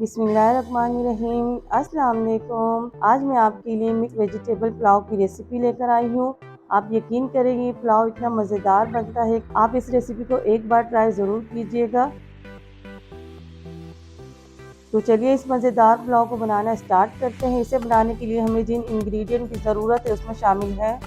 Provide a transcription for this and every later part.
बिस्मिल्लाहिर्रहमानिर्रहीम। अस्सलाम वालेकुम। आज मैं आपके लिए मिक्स वेजिटेबल पुलाव की रेसिपी लेकर आई हूँ। आप यकीन करेंगे पुलाव इतना मज़ेदार बनता है। आप इस रेसिपी को एक बार ट्राई ज़रूर कीजिएगा। तो चलिए इस मज़ेदार पुलाव को बनाना स्टार्ट करते हैं। इसे बनाने के लिए हमें जिन इंग्रेडिएंट की ज़रूरत है उसमें शामिल है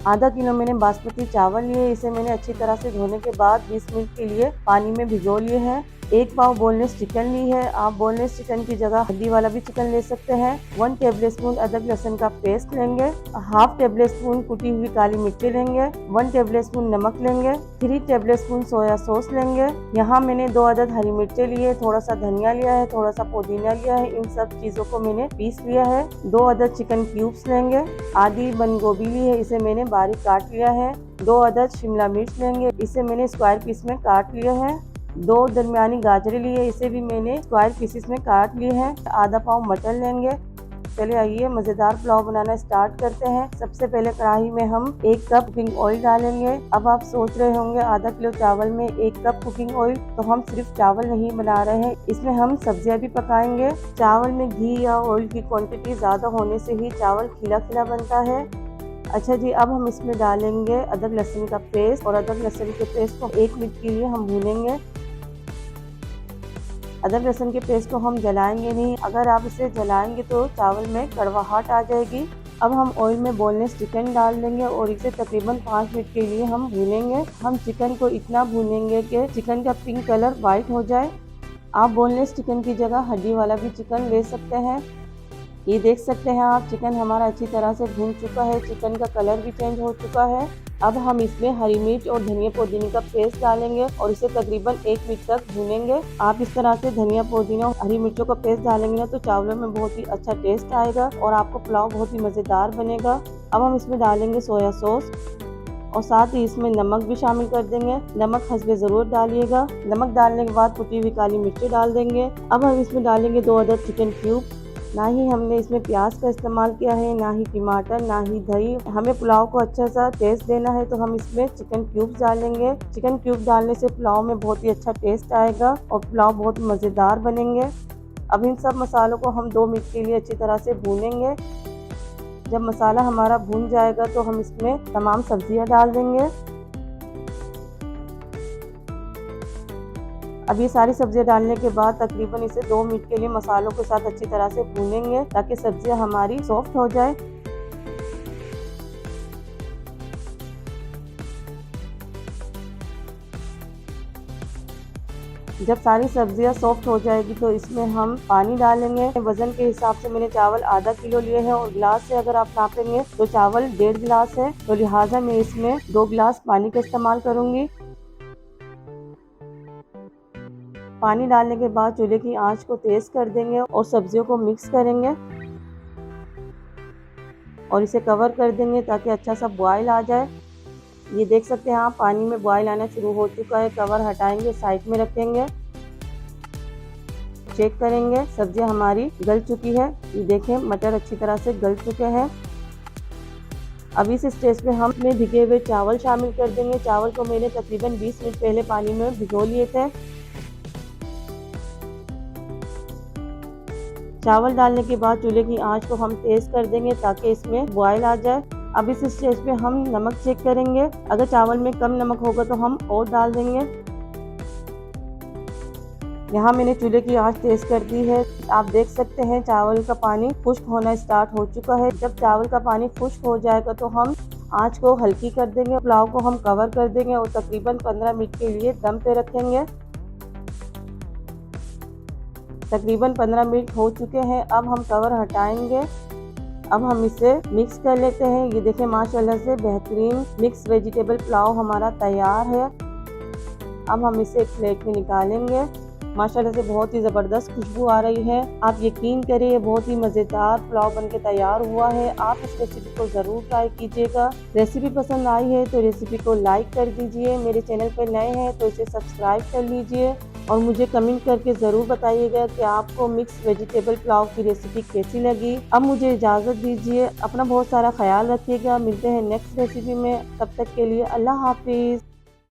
आधा किलो मैंने बासमती चावल लिए। इसे मैंने अच्छी तरह से धोने के बाद 20 मिनट के लिए पानी में भिगो लिए हैं। एक पाव बोनलेस चिकन ली है। आप बोनलेस चिकन की जगह हड्डी वाला भी चिकन ले सकते हैं। 1 टेबलस्पून अदरक लहसुन का पेस्ट लेंगे। हाफ टेबलस्पून कुटी हुई काली मिर्ची लेंगे। 1 टेबलस्पून नमक लेंगे। 3 टेबलस्पून सोया सॉस लेंगे। यहाँ मैंने 2 अदद हरी मिर्चें लिए, थोड़ा सा धनिया लिया है, थोड़ा सा पुदीना लिया है। इन सब चीजों को मैंने पीस लिया है। 2 अदद चिकन क्यूब्स लेंगे। आधी बंद गोभी ली है, इसे मैंने बारीक काट लिया है। 2 अदद शिमला मिर्च लेंगे, इसे मैंने स्क्वायर पीस में काट लिया है। 2 दरमियानी गाजरें ली है, इसे भी मैंने स्क्वायर पीसेस में काट लिए हैं। आधा पाव मटर लेंगे। चलिए आइए मज़ेदार पुलाव बनाना स्टार्ट करते हैं। सबसे पहले कढ़ाई में हम 1 कप कुकिंग ऑयल डालेंगे। अब आप सोच रहे होंगे आधा किलो चावल में 1 कप कुकिंग ऑयल, तो हम सिर्फ चावल नहीं बना रहे हैं, इसमें हम सब्जियां भी पकाएंगे। चावल में घी या ऑयल की क्वांटिटी ज़्यादा होने से ही चावल खिला खिला बनता है। अच्छा जी, अब हम इसमें डालेंगे अदरक लहसुन का पेस्ट, और अदरक लहसुन के पेस्ट को 1 मिनट के लिए हम भूनेंगे। अदरक लहसुन के पेस्ट को हम जलाएंगे नहीं, अगर आप इसे जलाएंगे तो चावल में कड़वाहट आ जाएगी। अब हम ऑयल में बोनलेस चिकन डाल देंगे और इसे तकरीबन 5 मिनट के लिए हम भूनेंगे। हम चिकन को इतना भूनेंगे कि चिकन का पिंक कलर वाइट हो जाए। आप बोनलेस चिकन की जगह हड्डी वाला भी चिकन ले सकते हैं। ये देख सकते हैं आप, चिकन हमारा अच्छी तरह से भून चुका है, चिकन का कलर भी चेंज हो चुका है। अब हम इसमें हरी मिर्च और धनिया पुदीने का पेस्ट डालेंगे और इसे तकरीबन 1 मिनट तक भूनेंगे। आप इस तरह से धनिया पुदीना और हरी मिर्चों का पेस्ट डालेंगे ना तो चावलों में बहुत ही अच्छा टेस्ट आएगा और आपको पुलाव बहुत ही मज़ेदार बनेगा। अब हम इसमें डालेंगे सोया सॉस और साथ ही इसमें नमक भी शामिल कर देंगे। नमक हस्बे ज़रूर डालिएगा। नमक डालने के बाद कुटी हुई काली मिर्ची डाल देंगे। अब हम इसमें डालेंगे 2 अदद चिकन क्यूब। ना ही हमने इसमें प्याज का इस्तेमाल किया है, ना ही टमाटर, ना ही दही। हमें पुलाव को अच्छा सा टेस्ट देना है तो हम इसमें चिकन क्यूब्स डालेंगे। चिकन क्यूब डालने से पुलाव में बहुत ही अच्छा टेस्ट आएगा और पुलाव बहुत मज़ेदार बनेंगे। अब इन सब मसालों को हम 2 मिनट के लिए अच्छी तरह से भूनेंगे। जब मसाला हमारा भून जाएगा तो हम इसमें तमाम सब्जियां डाल देंगे। अब ये सारी सब्जियां डालने के बाद तकरीबन इसे 2 मिनट के लिए मसालों के साथ अच्छी तरह से भूनेंगे ताकि सब्जियां हमारी सॉफ्ट हो जाए। जब सारी सब्जियां सॉफ्ट हो जाएगी तो इसमें हम पानी डालेंगे। वजन के हिसाब से मैंने चावल आधा किलो लिए हैं और गिलास से अगर आप नापेंगे तो चावल 1.5 गिलास है, तो लिहाजा मैं इसमें 2 गिलास पानी का इस्तेमाल करूंगी। पानी डालने के बाद चूल्हे की आंच को तेज कर देंगे और सब्जियों को मिक्स करेंगे और इसे कवर कर देंगे ताकि अच्छा सा बॉयल आ जाए। ये देख सकते हैं आप, पानी में बॉयल आना शुरू हो चुका है। कवर हटाएंगे, साइड में रखेंगे, चेक करेंगे सब्जियां हमारी गल चुकी है। ये देखें मटर अच्छी तरह से गल चुके हैं। अब इस स्टेज पे हम अपने भिगे हुए चावल शामिल कर देंगे। चावल को मैंने तकरीबन 20 मिनट पहले पानी में भिगो लिए थे। चावल डालने के बाद चूल्हे की आंच को हम तेज कर देंगे ताकि इसमें बॉयल आ जाए। अब इस स्टेज पे हम नमक चेक करेंगे। अगर चावल में कम नमक होगा तो हम और डाल देंगे। यहाँ मैंने चूल्हे की आंच तेज कर दी है। आप देख सकते हैं चावल का पानी खुश्क होना स्टार्ट हो चुका है। जब चावल का पानी खुश्क हो जाएगा तो हम आंच को हल्की कर देंगे। पुलाव को हम कवर कर देंगे और तकरीबन 15 मिनट के लिए दम पे रखेंगे। तकरीबन 15 मिनट हो चुके हैं। अब हम कवर हटाएंगे। अब हम इसे मिक्स कर लेते हैं। ये देखें माशाल्लाह से बेहतरीन मिक्स वेजिटेबल पुलाव हमारा तैयार है। अब हम इसे एक प्लेट में निकालेंगे। माशाल्लाह से बहुत ही ज़बरदस्त खुशबू आ रही है। आप यकीन करें ये बहुत ही मज़ेदार पुलाव बनके तैयार हुआ है। आप इस रेसिपी को ज़रूर ट्राई कीजिएगा। रेसिपी पसंद आई है तो रेसिपी को लाइक कर दीजिए। मेरे चैनल पर नए हैं तो इसे सब्सक्राइब कर लीजिए और मुझे कमेंट करके ज़रूर बताइएगा कि आपको मिक्स वेजिटेबल पुलाव की रेसिपी कैसी लगी। अब मुझे इजाज़त दीजिए। अपना बहुत सारा ख्याल रखिएगा। मिलते हैं नेक्स्ट रेसिपी में। तब तक के लिए अल्लाह हाफिज़।